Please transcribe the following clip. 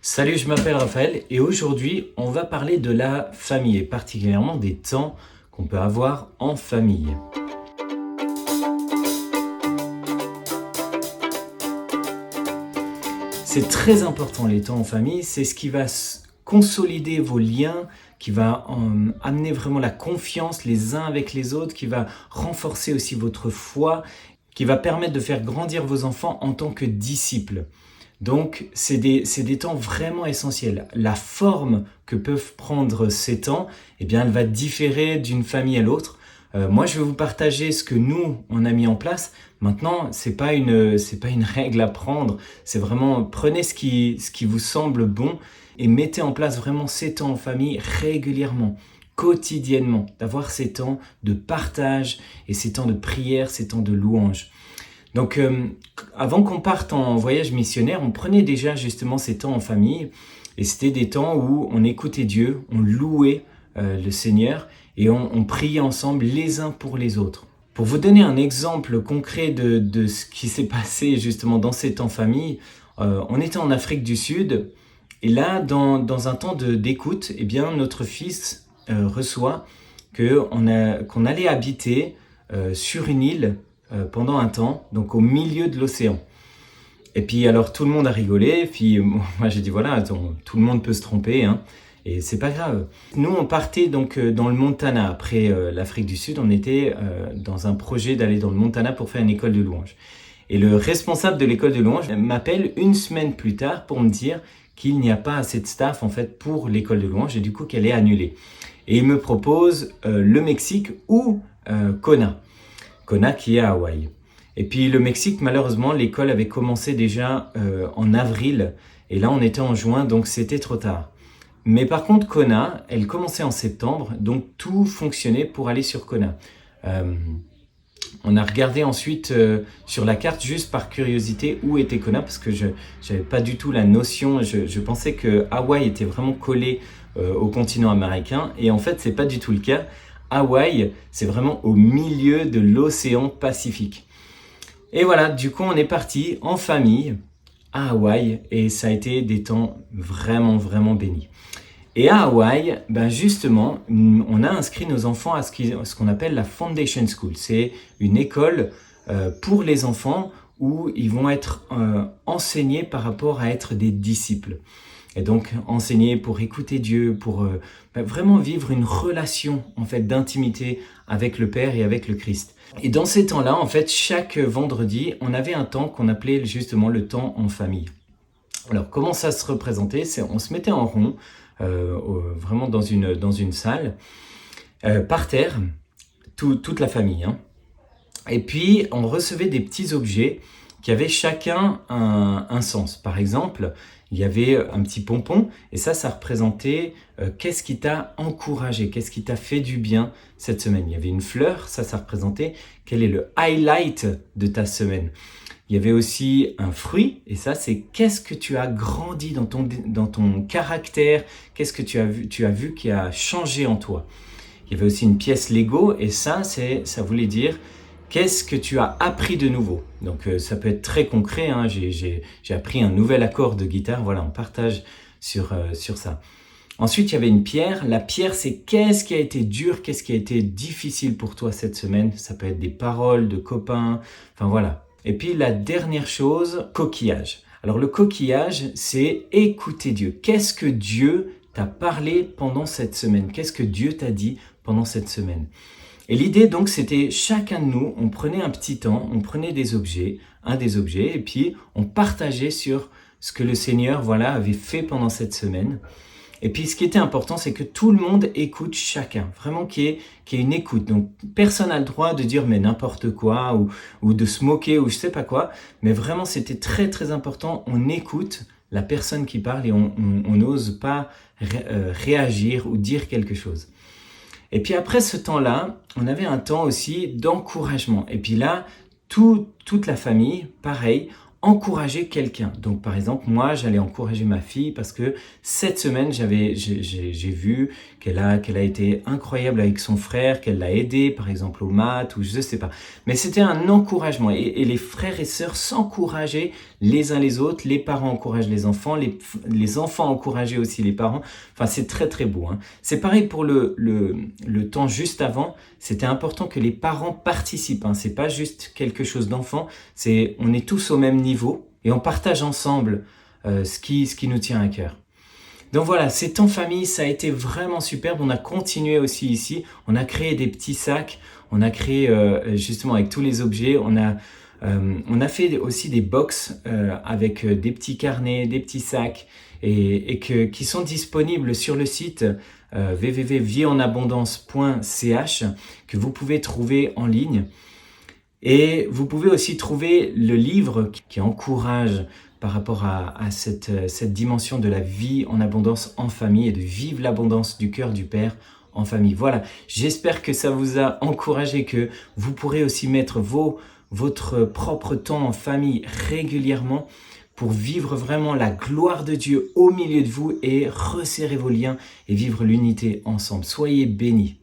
Salut, je m'appelle Raphaël et aujourd'hui on va parler de la famille et particulièrement des temps qu'on peut avoir en famille. C'est très important les temps en famille, c'est ce qui va consolider vos liens, qui va amener vraiment la confiance les uns avec les autres, qui va renforcer aussi votre foi, qui va permettre de faire grandir vos enfants en tant que disciples. Donc, c'est des temps vraiment essentiels. La forme que peuvent prendre ces temps, eh bien, elle va différer d'une famille à l'autre. Moi, je vais vous partager ce que nous, on a mis en place. Maintenant, c'est pas une règle à prendre. C'est vraiment, prenez ce qui vous semble bon et mettez en place vraiment ces temps en famille régulièrement, quotidiennement. D'avoir ces temps de partage et ces temps de prière, ces temps de louange. Donc, avant qu'on parte en voyage missionnaire, on prenait déjà justement ces temps en famille. Et c'était des temps où on écoutait Dieu, on louait le Seigneur et on priait ensemble les uns pour les autres. Pour vous donner un exemple concret de ce qui s'est passé justement dans ces temps en famille, on était en Afrique du Sud et là, dans un temps d'écoute, eh bien, notre fils reçoit qu'on allait habiter sur une île pendant un temps, donc au milieu de l'océan. Et puis alors tout le monde a rigolé, puis moi j'ai dit voilà, tout le monde peut se tromper, hein, et c'est pas grave. Nous on partait donc dans le Montana, après l'Afrique du Sud, on était dans un projet d'aller dans le Montana pour faire une école de louange. Et le responsable de l'école de louange m'appelle une semaine plus tard pour me dire qu'il n'y a pas assez de staff en fait pour l'école de louange et du coup qu'elle est annulée. Et il me propose le Mexique ou Kona qui est à Hawaï. Et puis le Mexique, malheureusement, l'école avait commencé déjà en avril et là on était en juin, donc c'était trop tard. Mais par contre, Kona, elle commençait en septembre, donc tout fonctionnait pour aller sur Kona. On a regardé ensuite sur la carte, juste par curiosité, où était Kona, parce que je n'avais pas du tout la notion, je pensais que Hawaï était vraiment collé au continent américain, et en fait, c'est pas du tout le cas. Hawaï, c'est vraiment au milieu de l'océan Pacifique. Et voilà, du coup, on est parti en famille à Hawaï et ça a été des temps vraiment, vraiment bénis. Et à Hawaï, ben justement, on a inscrit nos enfants à ce qu'on appelle la Foundation School. C'est une école pour les enfants où ils vont être enseignés par rapport à être des disciples. Et donc enseigner pour écouter Dieu, pour vraiment vivre une relation en fait d'intimité avec le Père et avec le Christ. Et dans ces temps-là, en fait, chaque vendredi, on avait un temps qu'on appelait justement le temps en famille. Alors comment ça se représentait? On se mettait en rond, vraiment dans une salle, par terre, toute la famille, hein. Et puis on recevait des petits objets qui avaient chacun un sens. Par exemple, il y avait un petit pompon et ça représentait qu'est-ce qui t'a encouragé, qu'est-ce qui t'a fait du bien cette semaine. Il y avait une fleur, ça représentait quel est le highlight de ta semaine. Il y avait aussi un fruit et ça c'est qu'est-ce que tu as grandi dans ton caractère, qu'est-ce que tu as vu qui a changé en toi. Il y avait aussi une pièce Lego et ça voulait dire qu'est-ce que tu as appris de nouveau? Donc ça peut être très concret, hein. J'ai appris un nouvel accord de guitare, voilà, on partage sur ça. Ensuite, il y avait une pierre. La pierre, c'est qu'est-ce qui a été dur, qu'est-ce qui a été difficile pour toi cette semaine. Ça peut être des paroles de copains, enfin voilà. Et puis la dernière chose, coquillage. Alors le coquillage, c'est écouter Dieu. Qu'est-ce que Dieu t'a parlé pendant cette semaine? Qu'est-ce que Dieu t'a dit pendant cette semaine? Et l'idée donc c'était chacun de nous, on prenait un petit temps, on prenait un des objets et puis on partageait sur ce que le Seigneur avait fait pendant cette semaine. Et puis ce qui était important c'est que tout le monde écoute chacun, vraiment qu'il y ait une écoute. Donc personne n'a le droit de dire mais n'importe quoi ou de se moquer ou je sais pas quoi, mais vraiment c'était très très important, on écoute la personne qui parle et on n'ose pas réagir ou dire quelque chose. Et puis après ce temps-là, on avait un temps aussi d'encouragement. Et puis là, toute la famille, pareil, encourager quelqu'un. Donc par exemple, moi j'allais encourager ma fille parce que cette semaine j'ai vu qu'elle a été incroyable avec son frère, qu'elle l'a aidé par exemple aux maths ou je sais pas. Mais c'était un encouragement et les frères et sœurs s'encourageaient les uns les autres, les parents encouragent les enfants enfants encourageaient aussi les parents. Enfin c'est très très beau. Hein. C'est pareil pour le temps juste avant, c'était important que les parents participent. Hein. C'est pas juste quelque chose d'enfant, on est tous au même niveau et on partage ensemble ce qui nous tient à cœur. Donc voilà, ces temps famille, ça a été vraiment superbe. On a continué aussi ici. On a créé des petits sacs. On a créé justement avec tous les objets. On a fait aussi des box avec des petits carnets, des petits sacs qui sont disponibles sur le site www.vieonabondance.ch que vous pouvez trouver en ligne. Et vous pouvez aussi trouver le livre qui encourage par rapport à cette dimension de la vie en abondance en famille et de vivre l'abondance du cœur du Père en famille. Voilà, j'espère que ça vous a encouragé, que vous pourrez aussi mettre votre propre temps en famille régulièrement pour vivre vraiment la gloire de Dieu au milieu de vous et resserrer vos liens et vivre l'unité ensemble. Soyez bénis.